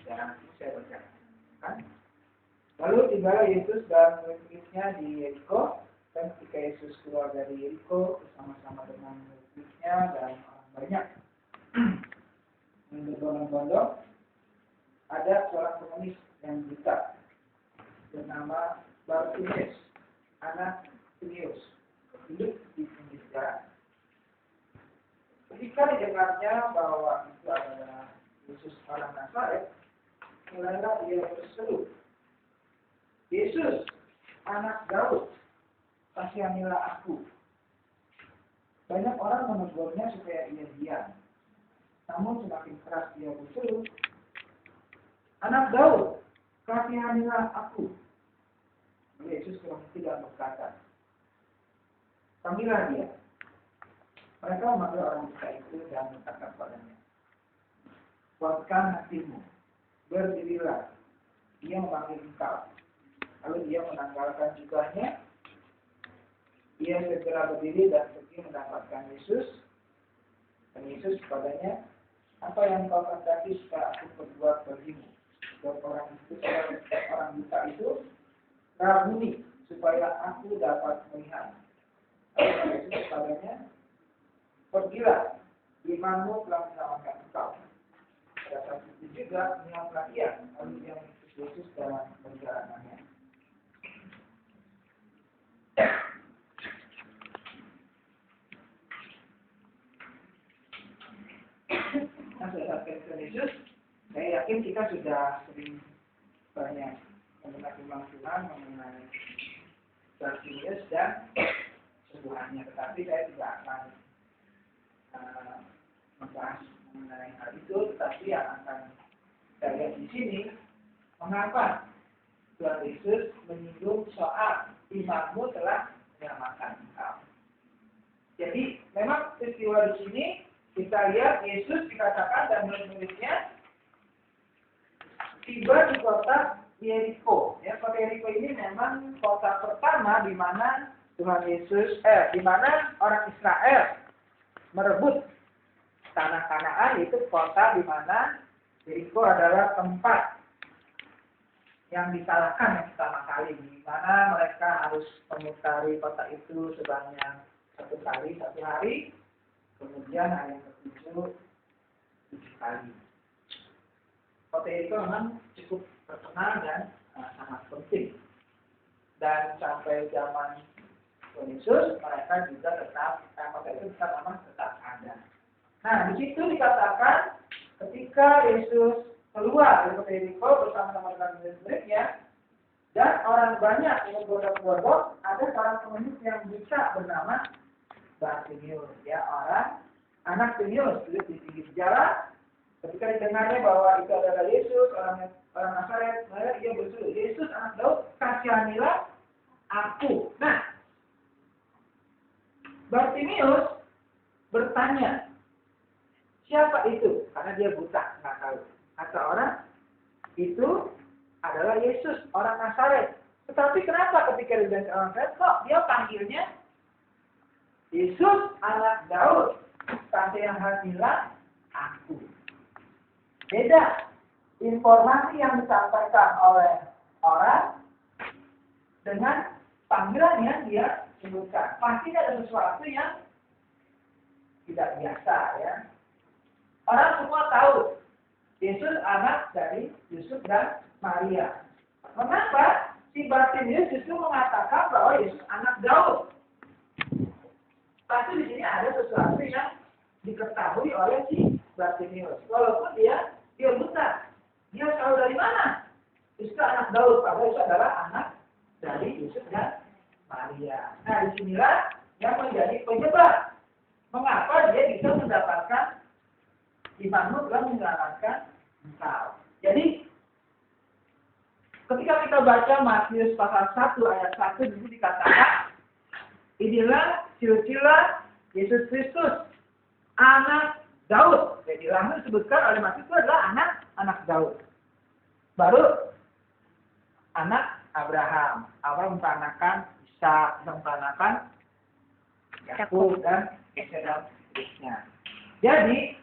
Dan saya bacakan. Lalu tibalah Yesus dan murid-muridnya di Yeriko, dan ketika Yesus keluar dari Yeriko bersama-sama dengan murid-muridnya dan orang banyak yang berbondong-bondong, ada seorang pengemis yang buta bernama Bartimeus, anak Timeus, duduk di pinggir jalan. Ketika didengarnya bahwa itu adalah Yesus orang Nazaret, mulailah ia berseru, "Yesus, anak Daud, kasihanilah aku." Banyak orang menegurnya supaya ia diam. Namun semakin keras dia berseru, "Anak Daud, kasihanilah aku." Yesus tidak berkata, "Panggillah dia." Mereka memanggil orang buta itu dan berkata kepadanya, "Kuatkan hatimu, berdirilah, dia memanggil engkau." Lalu dia menanggalkan jubahnya. Ia segera berdiri dan pergi mendapatkan Yesus. Dan Yesus kepadanya, "Apa yang kau kehendaki supaya aku berbuat bagimu?" Dan orang buta itu, "Rabuni, supaya aku dapat melihat." Lalu Yesus kepadanya, "Pergilah, imanmu telah menyelamatkan engkau." Pada saat itu juga menyiapkan ia, lalu dia mengikuti Yesus dalam perjalanannya. Nah, saudara Kristen Yesus, saya yakin kita sudah sering banyak mendengar firman Tuhan mengenai Bartimeus dan kesembuhannya, tetapi saya tidak akan membahas mengenai hal itu, tetapi yang akan saya lihat di sini, mengapa Tuhan Yesus menyinggung soal imanmu telah menyelamatkan engkau. Jadi memang peristiwa di sini kita lihat Yesus dikatakan dan murid-muridnya tiba di kota Yeriko. Ya, kota Yeriko ini memang kota pertama di mana Tuhan Yesus, di mana orang Israel merebut tanah Kanaan, yaitu kota di mana Yeriko adalah tempat yang disalahkan yang pertama kali, di mana mereka harus memutari kota itu sebanyak 1 kali 1 hari, kemudian hari yang ke-7 7 kali. Kota Yeriko memang cukup terkenal dan sangat penting. Dan sampai zaman Yesus, mereka juga tetap, kota itu tetap ada. Nah, di situ dikatakan ketika Yesus keluar dari kota Yeriko bersama-sama dengan murid-muridnya, dan orang banyak yang berbondong-bondong, ada seorang pengemis yang buta bernama Bartimeus, ya, orang anak Timeus, duduk di pinggir jalan. Ketika didengarnya bahwa itu adalah Yesus, orang Nazaret, maka ia berseru, "Yesus, anak Daud, kasihanilah aku." Nah, Bartimeus bertanya, "Siapa itu?" Karena dia buta, nggak tahu. Kata orang, "Itu adalah Yesus, orang Nazaret." Tetapi kenapa ketika dia orang Nazaret, kok dia panggilnya Yesus, anak Daud, kasihanilah aku? Beda informasi yang disampaikan oleh orang dengan panggilan yang dia sebutkan. Pasti ada sesuatu yang tidak biasa, ya. Orang semua tahu Yesus anak dari Yusuf dan Maria. Mengapa si Bartimeus justru mengatakan bahwa Yesus anak Daud? Pasti di sini ada sesuatu yang diketahui oleh si Bartimeus. Walaupun dia buta, dia tahu dari mana Yesus anak Daud, padahal itu adalah anak dari Yusuf dan Maria. Nah, disinilah yang menjadi penyebab mengapa dia bisa mendapatkan imanmu telah menyelamatkan engkau. Jadi ketika kita baca Matius pasal 1 ayat 1, di situ dikatakan, "Inilah silsilah Yesus Kristus, anak Daud." Jadi langsung disebutkan oleh Matius itu adalah anak Daud. Baru anak Abraham. Abraham memperanakan Ishak, memperanakan Yakub dan seterusnya. Jadi,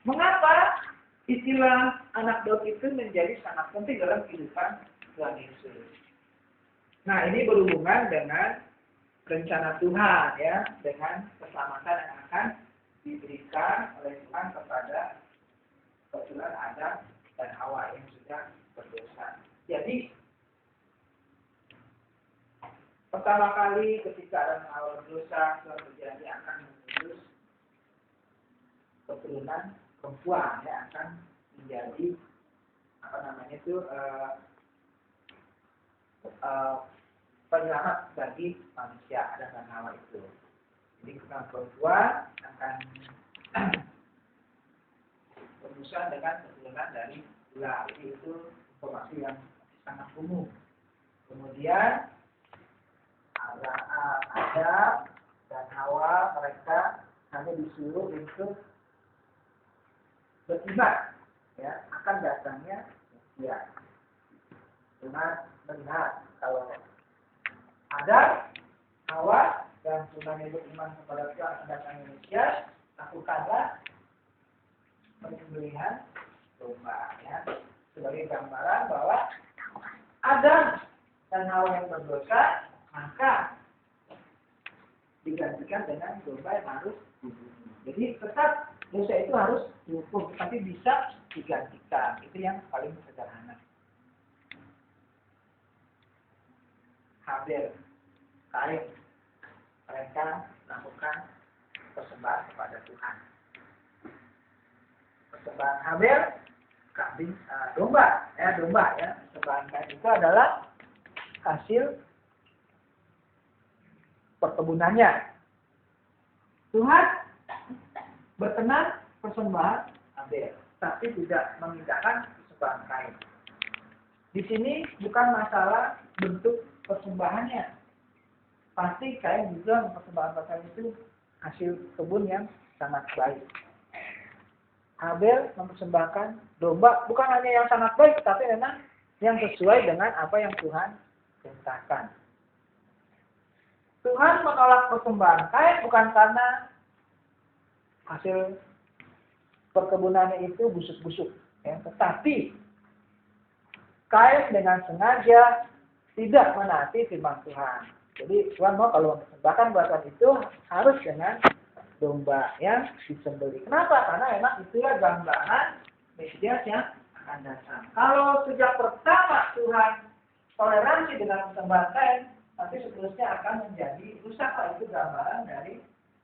mengapa istilah anak Daud itu menjadi sangat penting dalam kehidupan Tuhan Yesus? Nah, ini berhubungan dengan rencana Tuhan ya, dengan keselamatan yang akan diberikan oleh Tuhan kepada keturunan Adam dan Hawa yang sudah berdosa. Jadi pertama kali ketika Adam dan Hawa berdosa, Tuhan berjanji akan mengutus keturunan perempuan yang akan menjadi penyelamat bagi manusia Adam dan Hawa itu. Jadi keturunan perempuan akan berurusan dengan keturunan dari ular. Itu informasi yang sangat umum. Kemudian Adam dan Hawa mereka hanya disuruh untuk beriman ya akan datangnya Mesias. Cuma melihat kalau Adam, Hawa dan Tuhan yang beriman kepada Tuhan akan datangnya Mesias, lakukanlah penyembelihan domba ya sebagai gambaran bahwa Adam dan Hawa yang berdosa maka digantikan dengan domba yang harus dibunuh. Jadi tetap dosa itu harus dihukum, tapi bisa digantikan. Itu yang paling sederhana. Habel, Kain, mereka melakukan persembahan kepada Tuhan. Persembahan Habel, kambing, domba ya. Persembahan Kain itu adalah hasil perkebunannya. Tuhan berkenan persembahan Habel, tapi tidak memindahkan persembahan Kain. Di sini bukan masalah bentuk persembahannya. Pasti Kain juga mempersembahkan itu hasil kebun yang sangat baik. Habel mempersembahkan domba bukan hanya yang sangat baik, tapi memang yang sesuai dengan apa yang Tuhan perintahkan. Tuhan menolak persembahan Kain bukan karena hasil perkebunannya itu busuk-busuk, ya, tetapi Kain dengan sengaja tidak menaati firman Tuhan. Jadi Tuhan mau kalau mempersembahkan buatan itu harus dengan domba yang disembelih. Kenapa? Karena memang itulah gambaran Mesias yang akan datang. Kalau sejak pertama Tuhan toleransi dengan persembahan Kain, nanti seterusnya akan menjadi rusak. Itu gambaran dari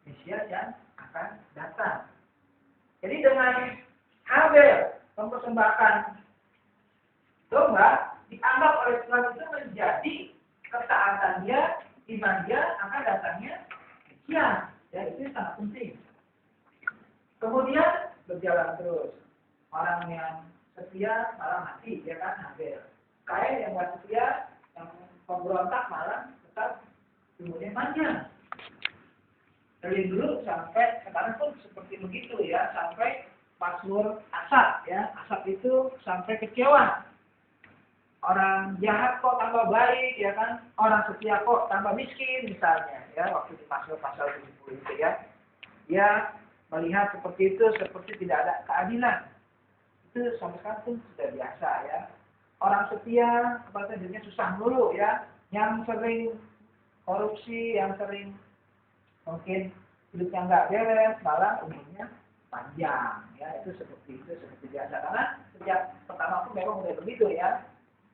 Mesias yang akan datang. Jadi dengan Habel mempersembahkan domba, dianggap oleh Tuhan itu menjadi ketaatan dia, iman dia akan datangnya Mesias. Ya, itu sangat penting. Kemudian berjalan terus. Orang yang setia malah mati, ya kan, Habel. Kain yang gak setia, yang pemberontak malah tetap umurnya panjang. Dari dulu sampai sekarang pun seperti begitu ya, sampai Mazmur Asaf ya. Asaf itu sampai kecewa. Orang jahat kok tambah baik ya kan, orang setia kok tambah miskin misalnya ya, waktu di pasal 70 itu ya. Dia melihat seperti itu, seperti tidak ada keadilan. Itu sampai sekarang pun sudah biasa ya. Orang setia kepada dirinya susah dulu ya, yang sering korupsi, yang sering mungkin hidupnya nggak beres, malah umurnya panjang ya. Itu seperti biasa, karena sejak pertama pun memang udah begitu ya.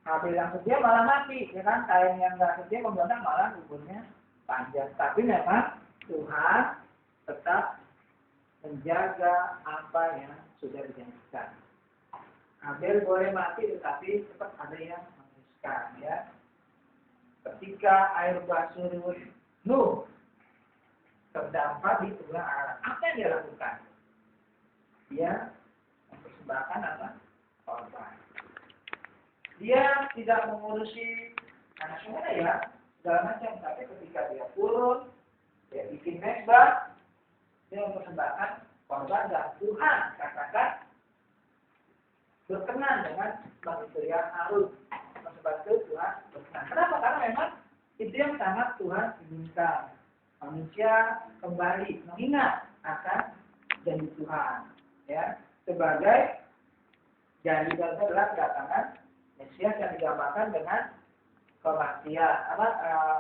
Habel yang setia malah mati, ya kan? Kain yang nggak setia memberontak malah umurnya panjang. Tapi memang Tuhan tetap menjaga apa yang sudah dijanjikan. Habel boleh mati, tetapi tetap ada yang meneruskan, ya. Ketika air bah surut Nuh terdampar di tulang air, apa yang dia lakukan? Dia mempersembahkan apa? Korban. Dia tidak mengurusi anak-anaknya ya, segala macam. Tapi ketika dia turun, dia bikin mezbah, dia mempersembahkan korban, dan Tuhan katakan berkenan dengan manusia Harun. Sebab itu Tuhan berkenan Nah, kenapa? Karena memang itu yang sangat Tuhan inginkan. Manusia kembali mengingat akan janji Tuhan, ya, sebagai janji Tuhan adalah kedatangan Mesias yang digambarkan dengan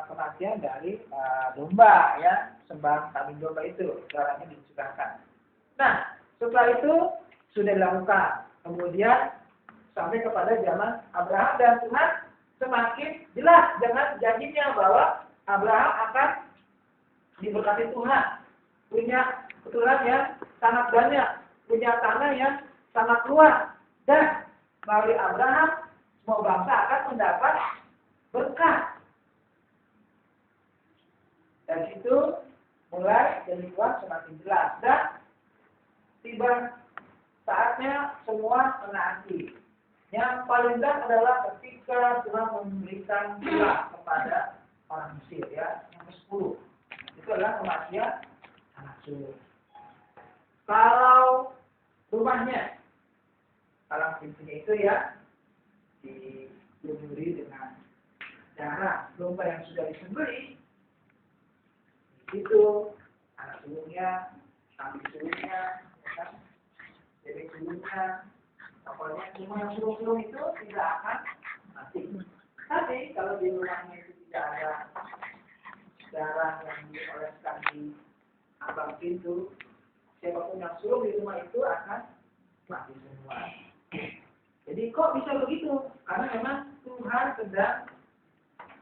kematian dari domba, ya, sembah kambing domba itu darahnya dicurahkan. Nah, setelah itu sudah dilakukan, kemudian sampai kepada zaman Abraham, dan Tuhan semakin jelas dengan janjinya bahwa Abraham akan diberkati Tuhan, punya keturunan yang sangat banyak, punya tanah yang sangat luas, dan melalui Abraham semua bangsa akan mendapat berkah. Dan situ mulai janji Tuhan semakin jelas, dan tiba saatnya semua menaati. Yang paling berat adalah ketika Tuhan memberikan gelar kepada orang Mesir, ya, yang ke-10. Itu adalah kematian anak sulung. Kalau rumahnya, palang pintunya itu, ya, dilumuri dengan darah domba yang sudah disembelih, itu anak sulungnya, kambing sulungnya, ya, bebek sulungnya, pokoknya semua yang sulung-sulung itu tidak akan mati. Tapi kalau di rumahnya itu tidak ada darah yang dioleskan di ambang pintu, siapapun yang sulung di rumah itu akan mati semua. Jadi kok bisa begitu? Karena memang Tuhan sedang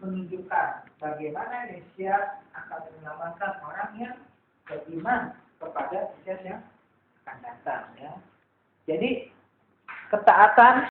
menunjukkan bagaimana Mesias akan menyelamatkan orang yang beriman kepada Mesias yang akan datang, ya. Jadi ketaatan